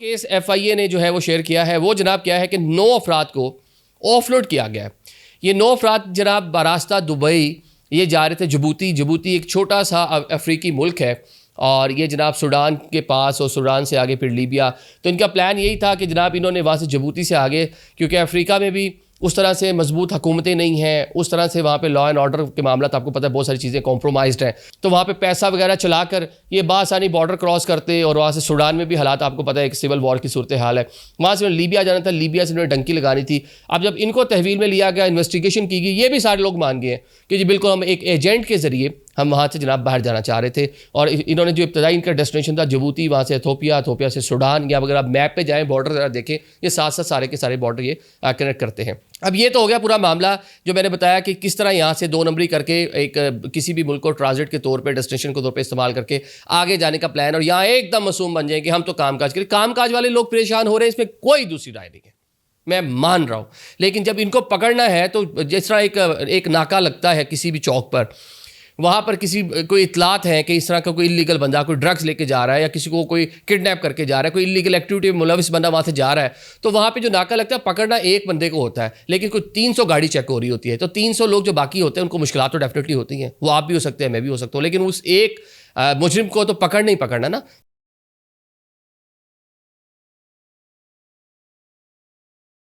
Case FIA ने जो है वो शेयर किया है वो जनाब क्या है कि 9 अफराद को ऑफलोड किया गया है। ये 9 अफराद जनाब बरास्ता दुबई ये जा रहे थे जिबूती एक छोटा सा अफ्रीकी मुल्क है और ये जनाब सूडान के पास और सूडान से आगे फिर लीबिया। तो इनका प्लान यही था कि जनाब इन्होंने वहाँ से जिबूती से आगे, क्योंकि अफ्रीका में भी उस तरह से मजबूत हुकूमतें नहीं हैं, उस तरह से वहाँ पे लॉ एंड ऑर्डर के मामला तो आपको पता है बहुत सारी चीज़ें कॉम्प्रोमाइज़्ड हैं। तो वहाँ पे पैसा वगैरह चलाकर ये बासानी बॉर्डर क्रॉस करते और वहाँ से सूडान में भी हालात आपको पता है एक सिविल वॉर की सूरत हाल है। वहाँ से लीबिया जाना था, लीबिया से उन्होंने डंकी लगानी थी। अब जब इनको तहवील में लिया गया, इन्वेस्टिगेशन की गई, ये भी सारे लोग मान गए हैं कि जी बिल्कुल हम एक एजेंट के ज़रिए हम वहाँ से जनाब बाहर जाना चाह रहे थे। और इन्होंने जो इब्तदाई इनका डेस्टिनेशन था जिबूती, वहाँ से इथोपिया से सूडान, या अगर आप मैप पे जाएं बॉर्डर ज़रा देखें, ये साथ साथ सारे के सारे बॉर्डर ये कनेक्ट करते हैं। अब ये तो हो गया पूरा मामला जो मैंने बताया कि किस तरह यहाँ से 2 नंबरी करके एक किसी भी मुल्क को ट्रांजिट के तौर पे, डेस्टिनेशन के तौर पे इस्तेमाल करके आगे जाने का प्लान, और यहाँ एकदम मासूम बन जाए कि हम तो कामकाज करें। कामकाज वाले लोग परेशान हो रहे हैं, इसमें कोई दूसरी राय नहीं है, मैं मान रहा हूँ। लेकिन जब इनको पकड़ना है तो जिस तरह एक नाका लगता है किसी भी चौक पर, वहाँ पर कोई इतलात है कि इस तरह का कोई इलीगल बंदा कोई ड्रग्स लेके जा रहा है या किसी को कोई किडनैप करके जा रहा है, कोई इलीगल एक्टिविटी में मुलविस बंदा वहाँ से जा रहा है, तो वहाँ पे जो नाका लगता है पकड़ना एक बंदे को होता है, लेकिन कोई 300 गाड़ी चेक हो रही होती है। तो 300 लोग जो बाकी होते हैं उनको मुश्किलात तो डेफिनेटली होती हैं, वो आप भी हो सकते हैं, मैं भी हो सकता हूँ, लेकिन उस एक मुजरिम को तो पकड़ना ही पकड़ना ना।